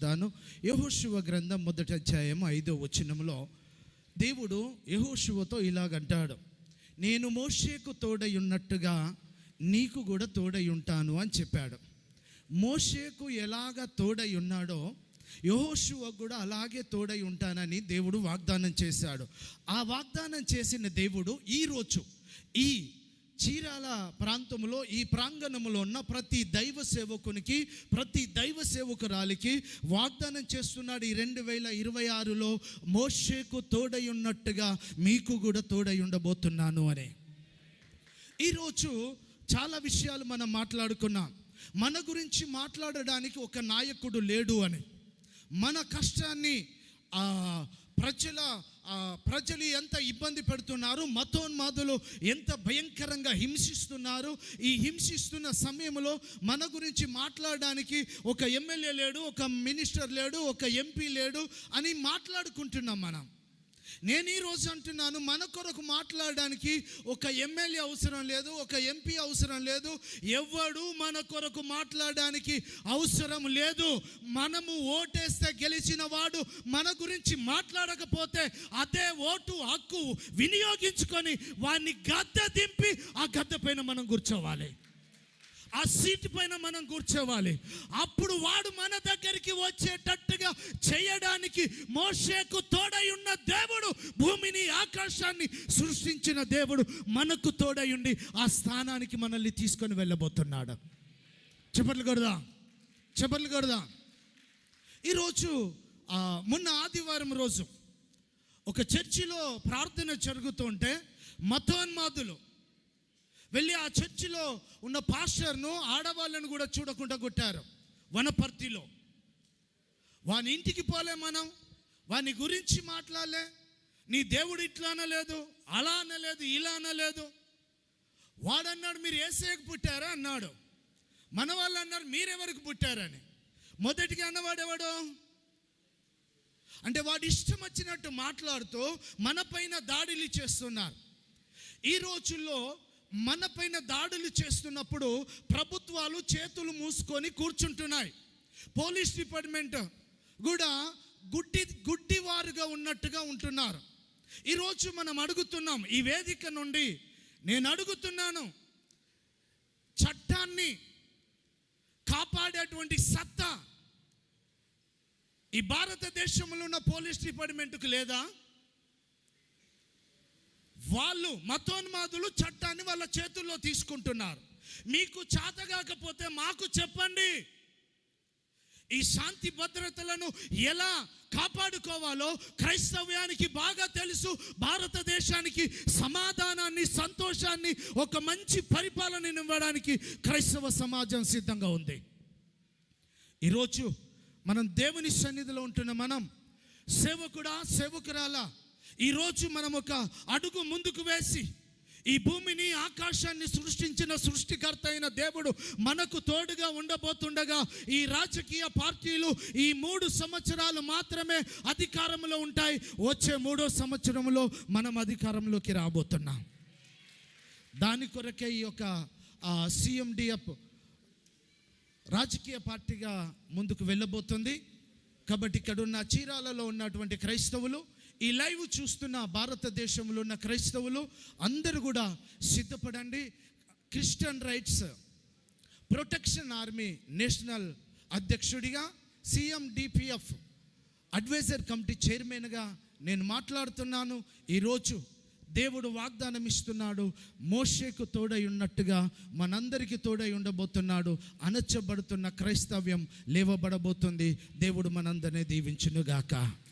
చెప్తాను. యెహోషువ గ్రంథం 1వ అధ్యాయం 5వ వచనంలో దేవుడు యెహోషువతో ఇలాగంటాడు, నేను మోషేకు తోడై ఉన్నట్టుగా నీకు కూడా తోడై ఉంటాను అని చెప్పాడు. మోషేకు ఎలాగ తోడై ఉన్నాడో యెహోషువ కూడా అలాగే తోడై ఉంటానని దేవుడు వాగ్దానం చేశాడు. ఆ వాగ్దానం చేసిన దేవుడు ఈరోజు ఈ చీరాల ప్రాంతంలో ఈ ప్రాంగణంలో ఉన్న ప్రతి దైవ సేవకునికి, ప్రతి దైవ సేవకురాలికి వాగ్దానం చేస్తున్నాడు. ఈ 2026లో మోషేకు తోడై ఉన్నట్టుగా మీకు కూడా తోడై ఉండబోతున్నాను అని. ఈరోజు చాలా విషయాలు మనం మాట్లాడుకున్నాం. మన గురించి మాట్లాడడానికి ఒక నాయకుడు లేడు అని, మన కష్టాన్ని ప్రజలు ఎంత ఇబ్బంది పెడుతున్నారు, మతోన్మాదులు ఎంత భయంకరంగా హింసిస్తున్నారు. ఈ హింసిస్తున్న సమయంలో మన గురించి మాట్లాడడానికి ఒక ఎమ్మెల్యే లేడు, ఒక మినిస్టర్ లేడు, ఒక ఎంపీ లేడు అని మాట్లాడుకుంటున్నాం మనం. నేను ఈరోజు అంటున్నాను, మన కొరకు మాట్లాడడానికి ఒక ఎమ్మెల్యే అవసరం లేదు, ఒక ఎంపీ అవసరం లేదు, ఎవడు మన కొరకు మాట్లాడడానికి అవసరం లేదు. మనము ఓటేస్తే గెలిచిన వాడు మన గురించి మాట్లాడకపోతే అదే ఓటు హక్కు వినియోగించుకొని వాడిని గద్దె దింపి ఆ గద్దె పైన మనం కూర్చోవాలి, ఆ సీటు పైన మనం కూర్చోవాలి. అప్పుడు వాడు మన దగ్గరికి వచ్చేటట్టుగా చేయడానికి మోషేకు తోడై ఉన్న దేవుడు, భూమిని ఆకాశాన్ని సృష్టించిన దేవుడు మనకు తోడై ఉండి ఆ స్థానానికి మనల్ని తీసుకొని వెళ్ళబోతున్నాడు. చప్పట్లు కొడదాం. ఈరోజు మొన్న ఆదివారం రోజు ఒక చర్చిలో ప్రార్థన జరుగుతుంటే మతోన్మాదులు వెళ్ళి ఆ చర్చిలో ఉన్న పాస్టర్ను, ఆడవాళ్ళను కూడా చూడకుండా కొట్టారు. వనపర్తిలో వాని ఇంటికి పోలే, మనం వాని గురించి మాట్లాడలే. నీ దేవుడు ఇట్లా అనలేదు, అలా అనలేదు, ఇలా అనలేదు. వాడన్నాడు మీరు యేసేకు పుట్టారా అన్నాడు. మన వాళ్ళు అన్నారు మీరెవరికి పుట్టారని. మొదటిగా అన్నవాడెవడు అంటే వాడు ఇష్టం వచ్చినట్టు మాట్లాడుతూ మన పైన దాడులు చేస్తున్నారు. ఈ రోజుల్లో మన పైన దాడులు చేస్తున్నప్పుడు ప్రభుత్వాలు చేతులు మూసుకొని కూర్చుంటున్నాయి. పోలీస్ డిపార్ట్మెంట్ కూడా గుడ్డివారుగా ఉన్నట్టుగా ఉంటున్నారు. ఈరోజు మనం అడుగుతున్నాం, ఈ వేదిక నుండి నేను అడుగుతున్నాను, చట్టాన్ని కాపాడేటువంటి సత్తా ఈ భారతదేశంలో ఉన్న పోలీస్ డిపార్ట్మెంట్కు లేదా? వాళ్ళు మతోన్మాదులు చట్టాన్ని వాళ్ళ చేతుల్లో తీసుకుంటున్నారు. మీకు చేతగాకపోతే మాకు చెప్పండి. ఈ శాంతి భద్రతలను ఎలా కాపాడుకోవాలో క్రైస్తవ్యానికి బాగా తెలుసు. భారతదేశానికి సమాధానాన్ని, సంతోషాన్ని, ఒక మంచి పరిపాలన ఇవ్వడానికి క్రైస్తవ సమాజం సిద్ధంగా ఉంది. ఈరోజు మనం దేవుని సన్నిధిలో ఉంటున్న మనం సేవకుడా, సేవకురాలా, ఈరోజు మనం ఒక అడుగు ముందుకు వేసి ఈ భూమిని ఆకాశాన్ని సృష్టించిన సృష్టికర్త అయిన దేవుడు మనకు తోడుగా ఉండబోతుండగా, ఈ రాజకీయ పార్టీలు ఈ 3 సంవత్సరాలు మాత్రమే అధికారంలో ఉంటాయి. వచ్చే 3వ సంవత్సరంలో మనం అధికారంలోకి రాబోతున్నాం. దాని కొరకే ఈ యొక్క CMDF రాజకీయ పార్టీగా ముందుకు వెళ్ళబోతుంది. కాబట్టి ఇక్కడ ఉన్న చీరాలలో ఉన్నటువంటి క్రైస్తవులు, ఈ లైవ్ చూస్తున్న భారతదేశంలో ఉన్న క్రైస్తవులు అందరూ కూడా సిద్ధపడండి. Christian rights protection army national అధ్యక్షుడిగా, CMDPF అడ్వైజర్ కమిటీ చైర్మన్గా నేను మాట్లాడుతున్నాను. ఈరోజు దేవుడు వాగ్దానం ఇస్తున్నాడు, మోషేకు తోడై ఉన్నట్టుగా మనందరికీ తోడై ఉండబోతున్నాడు. అణచబడుతున్న క్రైస్తవ్యం లేవబడబోతుంది. దేవుడు మనందరినీ దీవించునుగాక.